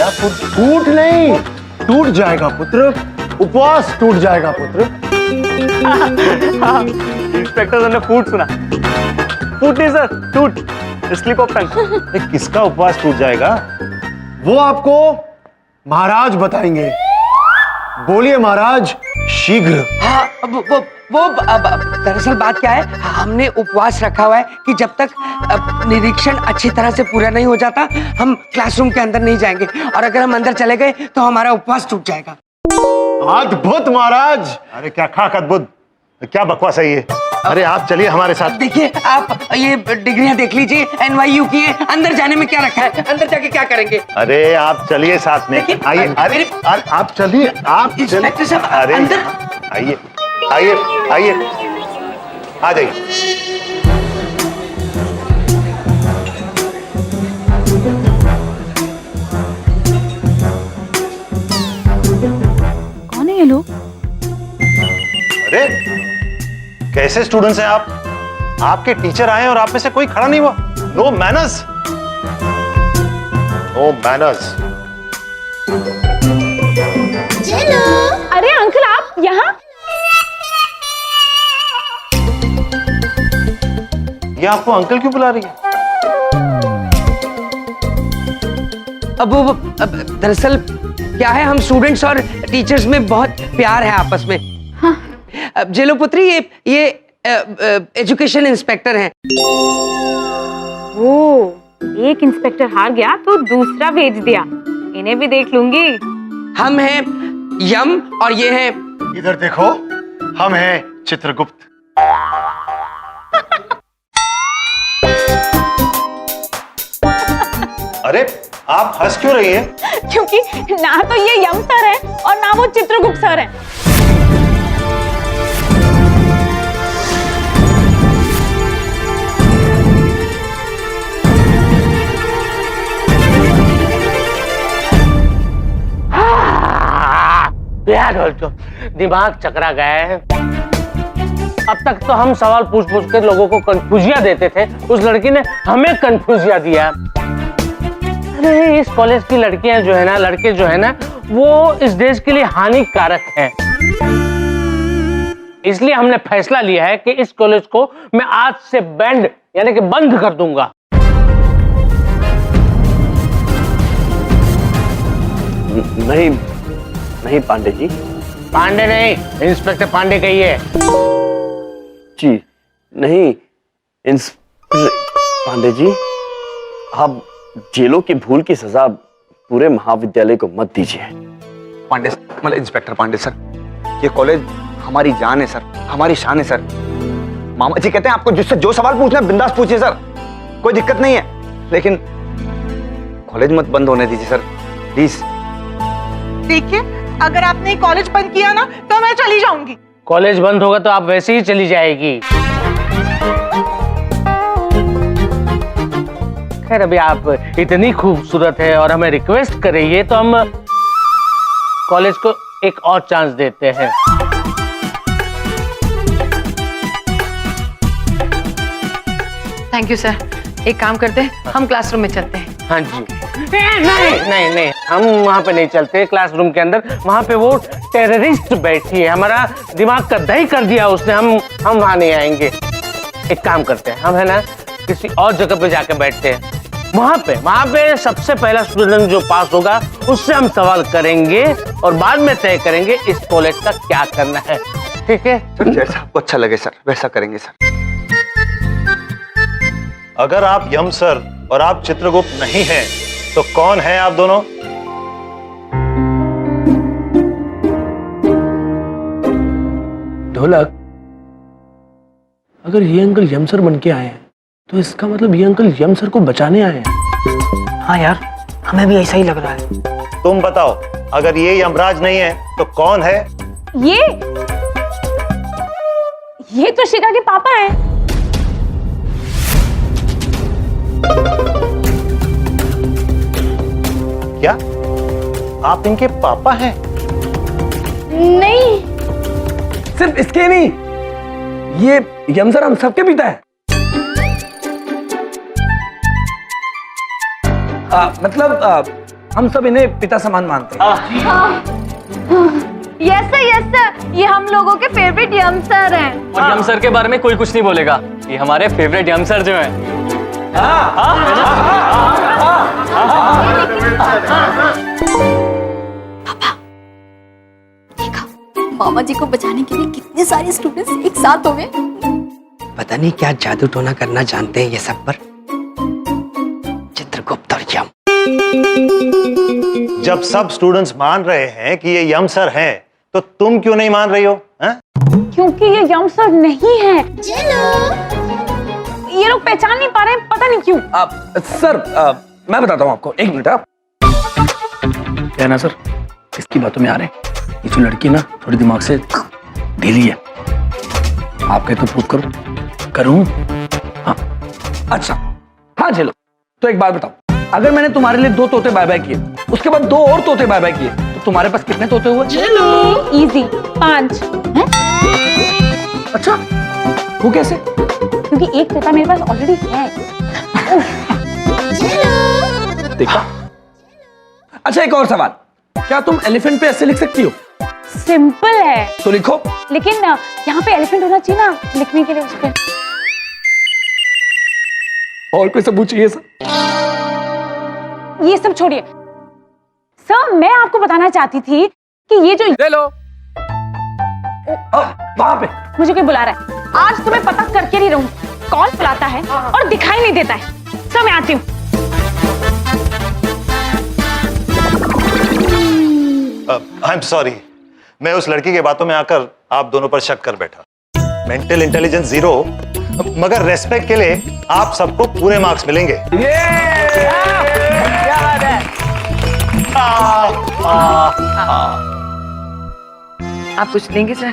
क्या फूट नहीं, टूट जाएगा पुत्र, उपवास टूट जाएगा पुत्र। इंस्पेक्टर सर ने फूट सुना, फूट नहीं सर, टूट, स्लिप ऑफ टंग। किसका उपवास टूट जाएगा? वो आपको महाराज बताएंगे। बोलिए महाराज, शीघ्र। हाँ, वो दरअसल बात क्या है, हमने उपवास रखा हुआ है कि जब तक निरीक्षण अच्छी तरह से पूरा नहीं हो जाता हम क्लासरूम के अंदर नहीं जाएंगे, और अगर हम अंदर चले गए तो हमारा उपवास टूट जाएगा। अद्भुत महाराज। अरे क्या खाक अद्भुत, क्या बकवास है ये? अरे आप चलिए हमारे साथ। देखिए आप ये डिग्रियां देख लीजिए, NYU की है, अंदर जाने में क्या रखा है, अंदर जाके क्या करेंगे? अरे आप चलिए साथ में, आइए। अरे आप चलिए, आप इंस्पेक्टर साहब, अरे अंदर आइए आइए आइए, आ जाइए। कौन है ये लोग? अरे कैसे स्टूडेंट्स हैं आप? आपके टीचर आए और आप में से कोई खड़ा नहीं हुआ। No manners, no manners. अरे अंकल आप यहाँ? ये आपको अंकल क्यों बुला रही है? अब दरअसल क्या है, हम स्टूडेंट्स और टीचर्स में बहुत प्यार है आपस में। हाँ। जेलो पुत्री, ये एजुकेशन इंस्पेक्टर हैं। ओ, एक इंस्पेक्टर हार गया तो दूसरा भेज दिया। इन्हें भी देख लूंगी। हम हैं यम और ये हैं, इधर देखो, हम हैं चित्रगुप्त। अरे आप हंस क्यों रही हैं? क्योंकि ना तो ये यम सर है और ना वो चित्रगुप्त सर है। दिमाग चकरा गया है। अब तक तो हम सवाल पूछ पूछ के लोगों को कंफ्यूजिया देते थे, उस लड़की ने हमें कंफ्यूजिया दिया। अरे इस कॉलेज की लड़कियां जो है ना, लड़के जो है ना, वो इस देश के लिए हानिकारक हैं। इसलिए हमने फैसला लिया है कि इस कॉलेज को मैं आज से बैंड यानी कि बंद कर दूंगा। नहीं नहीं पांडे जी। पांडे नहीं, इंस्पेक्टर पांडे कहिए। जी नहीं पांडे जी, आप जेलों की भूल की सजा पूरे महाविद्यालय को मत दीजिए। पांडे मतलब इंस्पेक्टर पांडे सर, ये कॉलेज हमारी जान है सर, हमारी शान है सर। मामा जी कहते हैं आपको जिससे जो सवाल पूछना है बिंदास पूछिए सर, कोई दिक्कत नहीं है, लेकिन कॉलेज मत बंद होने दीजिए सर, प्लीज। देखिए, अगर आपने कॉलेज बंद किया ना तो मैं चली जाऊंगी। कॉलेज बंद होगा तो आप वैसे ही चली जाएगी। खैर अभी आप इतनी खूबसूरत है और हमें रिक्वेस्ट कर रही है तो हम कॉलेज को एक और चांस देते हैं। Thank you sir. एक काम करते हैं, हम क्लासरूम में चलते हैं। हाँ जी। नहीं, हम वहाँ पे नहीं चलते क्लासरूम के अंदर, वहाँ पे वो टेररिस्ट बैठी है, हमारा दिमाग का दही कर दिया उसने, हम वहाँ नहीं आएंगे। एक काम करते हैं, हम है ना किसी और जगह पे जाके बैठते हैं, वहाँ पे सबसे पहला स्टूडेंट जो पास होगा उससे हम सवाल करेंगे और बाद में तय करेंगे इस कॉलेज का क्या करना है। ठीक है सर, जैसा आपको अच्छा लगे सर वैसा करेंगे सर। अगर आप यम सर और आप चित्रगुप्त नहीं हैं तो कौन है आप दोनों? ढोलक, अगर ये अंकल यम सर बन के आए हैं तो इसका मतलब ये अंकल यम सर को बचाने आए हैं। हाँ यार, हमें भी ऐसा ही लग रहा है। तुम बताओ, अगर ये यमराज नहीं है तो कौन है? ये तो शिखा के पापा हैं। क्या आप इनके पापा हैं? नहीं, सिर्फ इसके नहीं, ये यम सर हम सबके पिता है। मतलब हम सब इन्हें पिता समान मानते हैं। यस सर, ये हम लोगों के फेवरेट यम सर हैं। और यम सर के बारे में कोई कुछ नहीं बोलेगा, ये हमारे फेवरेट यम सर जो हैं। मामा जी को बचाने के लिए कितने सारे स्टूडेंट्स एक साथ हो गए। पता नहीं क्या जादू टोना करना जानते हैं ये सब, पर चित्रगुप्त और यम। जब सब स्टूडेंट्स मान रहे हैं कि ये यम सर हैं, तो तुम क्यों नहीं मान रही हो? हैं? क्योंकि ये यम सर नहीं है। ये लोग पहचान नहीं पा रहे हैं, पता नहीं क्यों। सर मैं बताता हूँ आपको, 1 मिनट। आप क्या ना सर, किसकी बातों में आ रहे हैं? ये जो लड़की ना थोड़ी दिमाग से ढीली है। आप कहे तो प्रूफ करूं? हाँ, अच्छा, हाँ चलो। तो एक बात बताओ, अगर मैंने तुम्हारे लिए 2 तोते बाय बाय किए, उसके बाद 2 और तोते बाय बाय किए, तो तुम्हारे पास कितने तोते हुए? इजी 5। अच्छा, वो कैसे? क्योंकि एक तोता मेरे पास ऑलरेडी है। देखा? अच्छा, एक और सवाल, क्या तुम एलिफेंट पे ऐसे लिख सकती हो? सिंपल है। तो लिखो। लेकिन यहाँ पे एलिफेंट होना चाहिए ना लिखने के लिए उस पे। और कोई सबूत चाहिए सर? ये सब छोड़िए सर, मैं आपको बताना चाहती थी कि ये जो ले लो। वहां पे मुझे कोई बुला रहा है। आज तुम्हें पता करके नहीं रहूंगी, कौन बुलाता है और दिखाई नहीं देता है। सर मैं आती हूँ। आई एम सॉरी, मैं उस लड़की के बातों में आकर आप दोनों पर शक कर बैठा। मेंटल इंटेलिजेंस 0, मगर रेस्पेक्ट के लिए आप सबको पूरे मार्क्स मिलेंगे। आप कुछ लेंगे सर?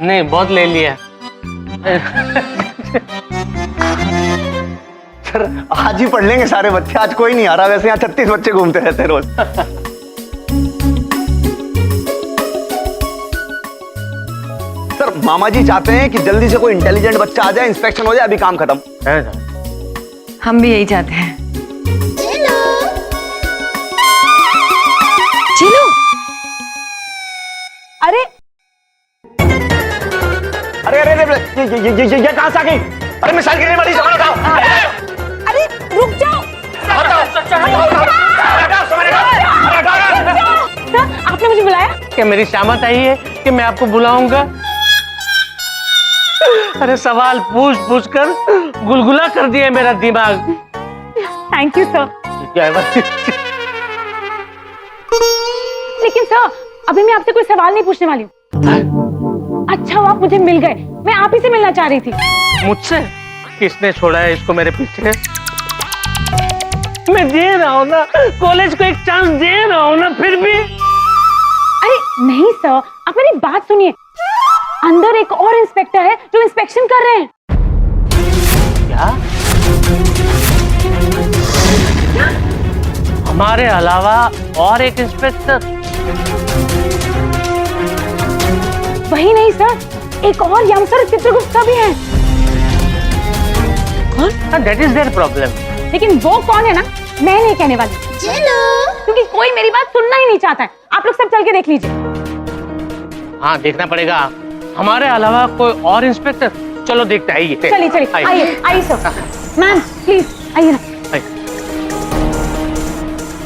नहीं, बहुत ले लिया। सर आज ही पढ़ लेंगे सारे बच्चे, आज कोई नहीं आ रहा। वैसे यहाँ 36 बच्चे घूमते रहते हैं रोज। सर मामा जी चाहते हैं कि जल्दी से कोई इंटेलिजेंट बच्चा आ जाए, इंस्पेक्शन हो जाए, अभी काम खत्म। हम भी यही चाहते हैं। चलो। अरे अरे अरे अरे ये कहां से आ गई? अरे मिसाइल गिरने वाली, सामान उठाओ। अरे रुक जाओ सर, आपने मुझे बुलाया? क्या मेरी शामत आई है कि मैं आपको बुलाऊंगा? अरे सवाल पूछ पूछ कर गुलगुला कर दिया मेरा दिमाग। Thank you sir. क्या है बात? लेकिन सर अभी मैं आपसे कोई सवाल नहीं पूछने वाली हूँ। अच्छा हुआ आप मुझे मिल गए, मैं आप ही से मिलना चाह रही थी। मुझसे? किसने छोड़ा है इसको मेरे पीछे? मैं दे रहा हूँ ना, कॉलेज को एक चांस दे रहा हूँ ना, फिर भी। अरे नहीं सर, आप मेरी बात सुनिए। अंदर एक और इंस्पेक्टर है जो इंस्पेक्शन कर रहे हैं। क्या? हमारे अलावा और एक इंस्पेक्टर? वही नहीं सर, एक और यम सर चित्रगुप्त भी है। कौन? That is their problem. लेकिन वो कौन है ना, मैं नहीं कहने वाली, क्योंकि कोई मेरी बात सुनना ही नहीं चाहता है। आप लोग सब चल के देख लीजिए। हाँ देखना पड़ेगा, हमारे अलावा कोई और इंस्पेक्टर। चलो देखते आइए। चलिए चलिए, आइए आइए सर। मैम प्लीज आइए ना।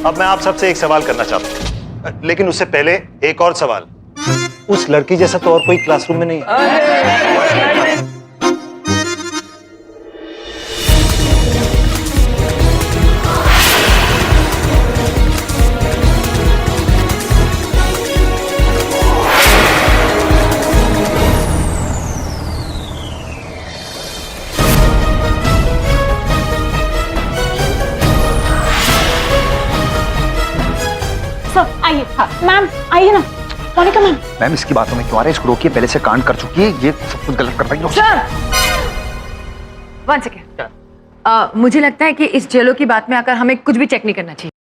अब मैं आप सबसे एक सवाल करना चाहता हूँ, लेकिन उससे पहले एक और सवाल। उस लड़की जैसा तो और कोई क्लासरूम में नहीं है। सर आइए। मैम आइए ना। मोनिका मैम। मैम इसकी बातों में क्यों आ रहे हैं? इसको रोकिए, पहले से कांड कर चुकी है, ये सब कुछ गलत कर रही है। सर 1 सेकेंड, मुझे लगता है कि इस जेलो की बात में आकर हमें कुछ भी चेक नहीं करना चाहिए।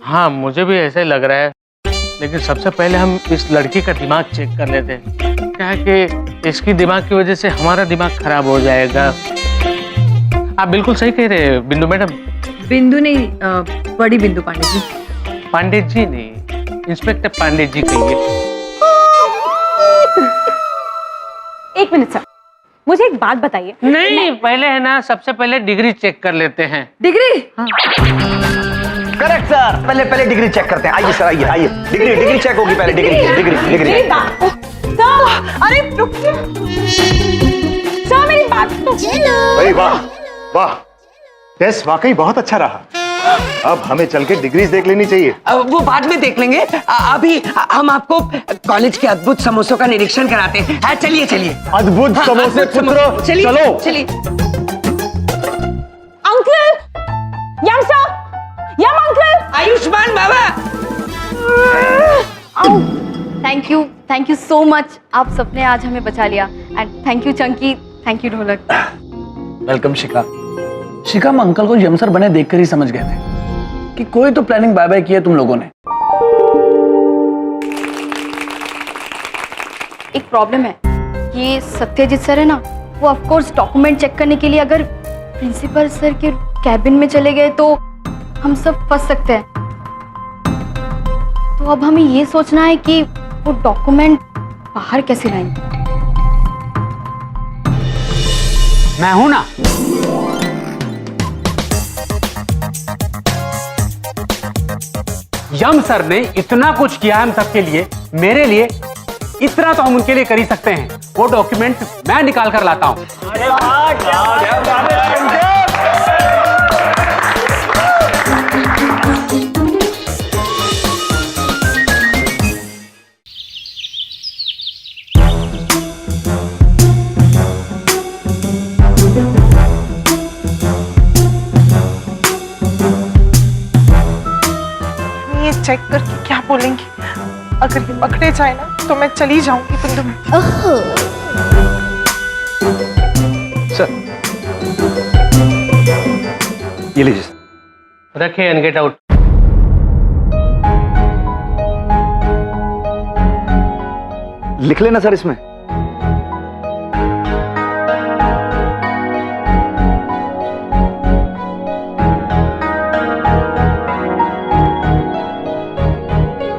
हाँ मुझे भी ऐसा ही लग रहा है, लेकिन सबसे पहले हम इस लड़की का दिमाग चेक कर लेते हैं। क्या है कि इसकी दिमाग की वजह से हमारा दिमाग खराब हो जाएगा। आप बिल्कुल सही कह रहे हैं बिंदु मैडम, बिंदु नहीं, बड़ी बिंदु पांडे जी। पंडित जी नहीं, इंस्पेक्टर पांडे जी कहिए। एक मिनट सर, मुझे एक बात बताइए। नहीं, पहले है ना, सबसे पहले डिग्री चेक कर लेते हैं। डिग्री? करेक्ट सर, पहले पहले डिग्री चेक करते हैं। आइए सर, आइए आइए, डिग्री डिग्री चेक होगी पहले। Degree degree degree. मेरी बात सर, अरे रुकिए सर, मेरी बात तो। भाई वाह वाह, टेस्ट वाकई बहुत अच्छा रहा। अब हमें चल के डिग्रीज देख लेनी चाहिए। वो बाद में देख लेंगे। अभी हम आपको कॉलेज के अद्भुत समोसों का निरीक्षण कराते हैं। हाँ, चलिए चलिए। अद्भुत समोसे पुत्र, चलिए चलो। चलिए। अंकल, यम सर, यम अंकल। आयुष्मान बाबा। Thank you so much. आप सबने आज हमें बचा लिया। And thank you Chunky, thank you Dholak. Welcome Shikha. Shikha, हम अंकल को यम सर बने देखकर ही समझ गए थे कि कोई तो प्लानिंग बाय बाय की है तुम लोगों ने। एक प्रॉब्लम है, ये सत्यजीत सर है ना, वो ऑफ कोर्स डॉक्यूमेंट चेक करने के लिए अगर प्रिंसिपल सर के कैबिन में चले गए तो हम सब फंस सकते हैं। तो अब हमें ये सोचना है कि वो डॉक्यूमेंट बाहर कैसे लाएंगे। मैं हूं ना। यम सर ने इतना कुछ किया हम सबके लिए, मेरे लिए, इतना तो हम उनके लिए कर ही सकते हैं। वो डॉक्यूमेंट मैं निकाल कर लाता हूं। ये चेक करके क्या बोलेंगे? अगर ये पकड़े जाए ना तो मैं चली जाऊंगी बिंदु में। सर ये लीजिए सर। रखे एंड गेट आउट। लिख लेना सर इसमें।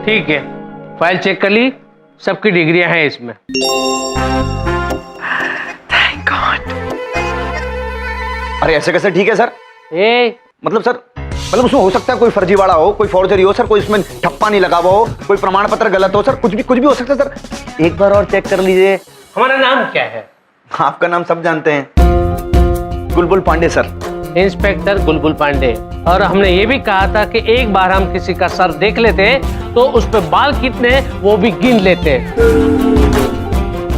ठीक है, फाइल चेक कर ली, सबकी डिग्रियां हैं इसमें। Thank God. अरे ऐसे कैसे ठीक है सर? मतलब सर, मतलब उसमें हो सकता है कोई फर्जीवाड़ा हो, कोई फॉर्जरी हो सर, कोई उसमें ठप्पा नहीं लगा हुआ हो, कोई प्रमाण पत्र गलत हो सर, कुछ भी हो सकता है सर। एक बार और चेक कर लीजिए। हमारा नाम क्या है? आपका नाम सब जानते हैं, बुलबुल पांडे सर। इंस्पेक्टर बुलबुल पांडे। और हमने ये भी कहा था कि एक बार हम किसी का सर देख लेते तो उस पे बाल कितने वो भी गिन लेते।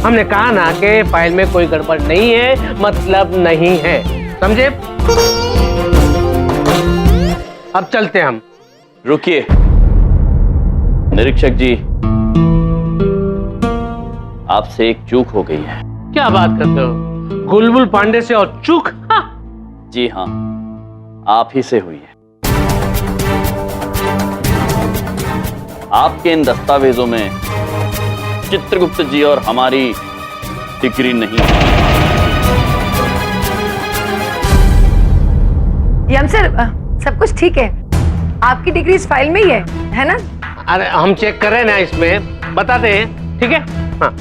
हमने कहा ना कि फाइल में कोई गड़बड़ नहीं है, मतलब नहीं है, समझे? अब चलते हम। रुकिए निरीक्षक जी, आपसे एक चूक हो गई है। क्या बात करते हो? बुलबुल पांडे से और चूक? हाँ। जी हाँ, आप ही से हुई है। आपके इन दस्तावेजों में चित्रगुप्त जी और हमारी डिग्री नहीं है। यम सर, सब कुछ ठीक है, आपकी डिग्री इस फाइल में ही है ना? अरे हम चेक कर रहे हैं ना, इसमें बताते हैं, ठीक है? हाँ।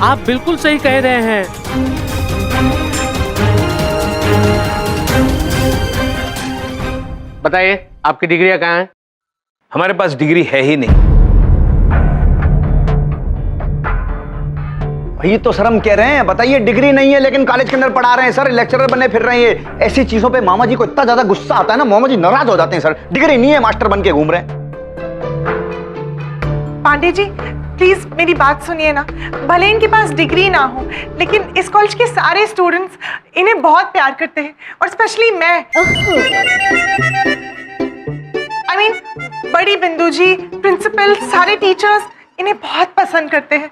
आप बिल्कुल सही कह रहे हैं। बताइए, आपकी डिग्रियां कहाँ हैं? हमारे पास डिग्री है ही नहीं। ये तो सर हम कह रहे हैं, बताइए डिग्री नहीं है लेकिन कॉलेज के अंदर पढ़ा रहे हैं सर, लेक्चरर बने फिर रहे हैं। ऐसी चीजों पे मामा जी को इतना ज्यादा गुस्सा आता है ना, मामा जी नाराज हो जाते हैं सर। डिग्री नहीं है, मास्टर बन के घूम रहे हैं। पांडे जी प्लीज मेरी बात सुनिए ना। भले इनके पास डिग्री ना हो लेकिन इस कॉलेज के सारे स्टूडेंट्स इन्हें बहुत प्यार करते हैं, और स्पेशली मैं। I mean, बड़ी बिंदु जी, प्रिंसिपल, सारे टीचर्स इन्हें बहुत पसंद करते हैं।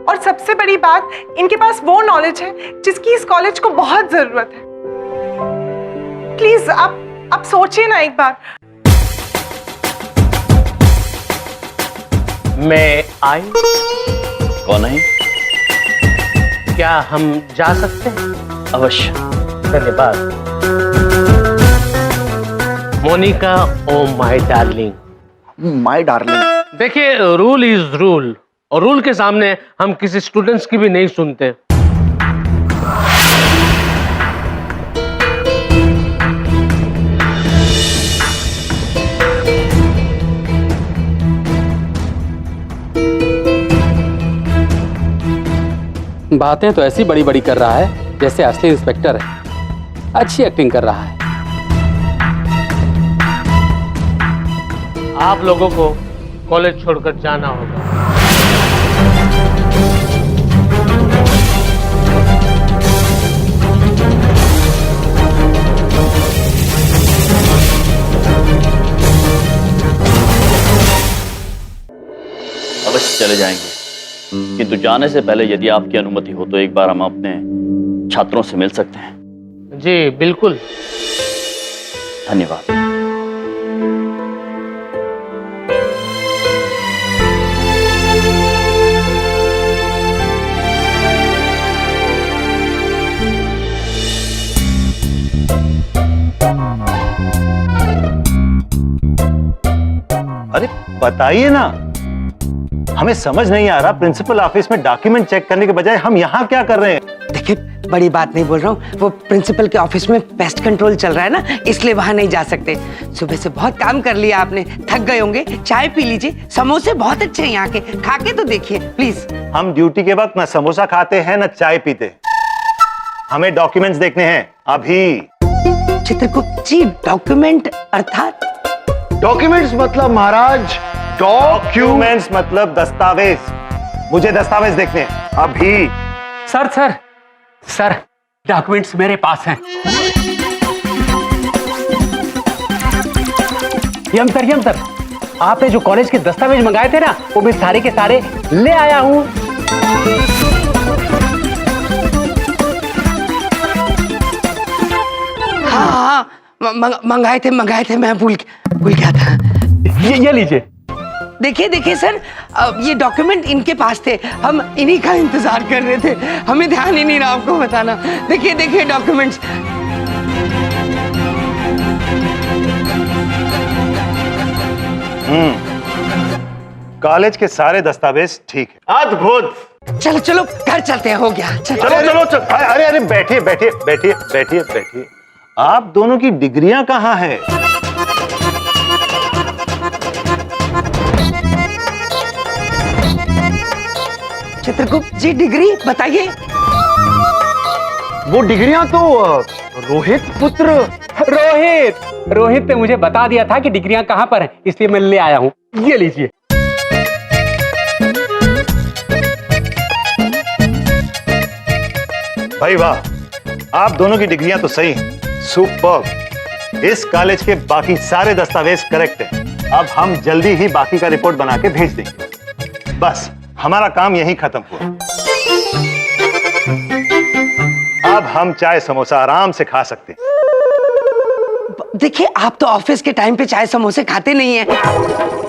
और सबसे बड़ी बात, इनके पास वो नॉलेज है जिसकी इस कॉलेज को बहुत जरूरत है। प्लीज आप सोचिए ना एक बार। मैं आई, कौन है? क्या हम जा सकते हैं? अवश्य। धन्यवाद। Monika, O my darling. My darling. देखिए, रूल इज रूल, और रूल के सामने हम किसी स्टूडेंट्स की भी नहीं सुनते। बातें तो ऐसी बड़ी बड़ी कर रहा है जैसे असली इंस्पेक्टर है। अच्छी एक्टिंग कर रहा है। आप लोगों को कॉलेज छोड़कर जाना होगा। अवश्य चले जाएंगे, किंतु जाने से पहले यदि आपकी अनुमति हो तो एक बार हम अपने छात्रों से मिल सकते हैं। जी बिल्कुल। धन्यवाद। अरे बताइए ना, हमें समझ नहीं आ रहा, प्रिंसिपल ऑफिस में डॉक्यूमेंट चेक करने के बजाय हम यहाँ क्या कर रहे हैं? देखिए, बड़ी बात नहीं बोल रहा हूँ, वो प्रिंसिपल के ऑफिस में पेस्ट कंट्रोल चल रहा है ना, इसलिए वहां नहीं जा सकते। सुबह से बहुत काम कर लिया आपने, थक गए होंगे, चाय पी लीजिए, समोसे बहुत अच्छे हैं यहाँ के, खा के तो देखिए प्लीज। हम ड्यूटी के वक्त न समोसा खाते हैं न चाय पीते, हमें डॉक्यूमेंट्स देखने हैं अभी। चित्रगुप्त जी, डॉक्यूमेंट अर्थात? डॉक्यूमेंट्स मतलब महाराज, डॉक्यूमेंट्स मतलब दस्तावेज। मुझे दस्तावेज देखने हैं अभी। सर सर सर, डॉक्यूमेंट्स मेरे पास हैं। यम सर, आपने जो कॉलेज के दस्तावेज मंगाए थे ना, वो मैं सारे के सारे ले आया हूं। हाँ, मंगाए थे, मैं भूल गया था। ये लीजिए। देखिए सर, ये डॉक्यूमेंट इनके पास थे, हम इन्हीं का इंतजार कर रहे थे, हमें ध्यान ही नहीं रहा आपको बताना। देखिए डॉक्यूमेंट्स। कॉलेज के सारे दस्तावेज ठीक है। अद्भुत। चलो घर चलते हैं, हो गया। चलो। अरे बैठिए। आप दोनों की डिग्रियां कहाँ हैं? चित्रगुप्त जी, डिग्री बताइए। वो डिग्रियां तो रोहित पुत्र। रोहित ने मुझे बता दिया था कि डिग्रियां कहां पर हैं, इसलिए मैं ले आया हूं। ये लीजिए। भाई वाह, आप दोनों की डिग्रियां तो सही हैं। सुपर्ब। इस कॉलेज के बाकी सारे दस्तावेज करेक्ट हैं। अब हम जल्दी ही बाकी का रिपोर्ट बना के भेज देंगे। बस हमारा काम यहीं खत्म हुआ। अब हम चाय समोसा आराम से खा सकते हैं। देखिए, आप तो ऑफिस के टाइम पे चाय समोसे खाते नहीं हैं,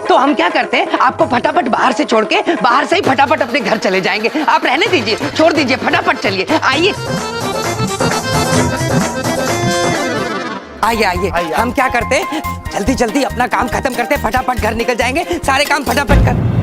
तो हम क्या करते हैं, आपको फटाफट बाहर से छोड़ के बाहर से ही फटाफट अपने घर चले जाएंगे। आप रहने दीजिए, छोड़ दीजिए, फटाफट चलिए। आइए। हम क्या करते हैं, जल्दी अपना काम खत्म करते, फटाफट घर निकल जाएंगे, सारे काम फटाफट कर।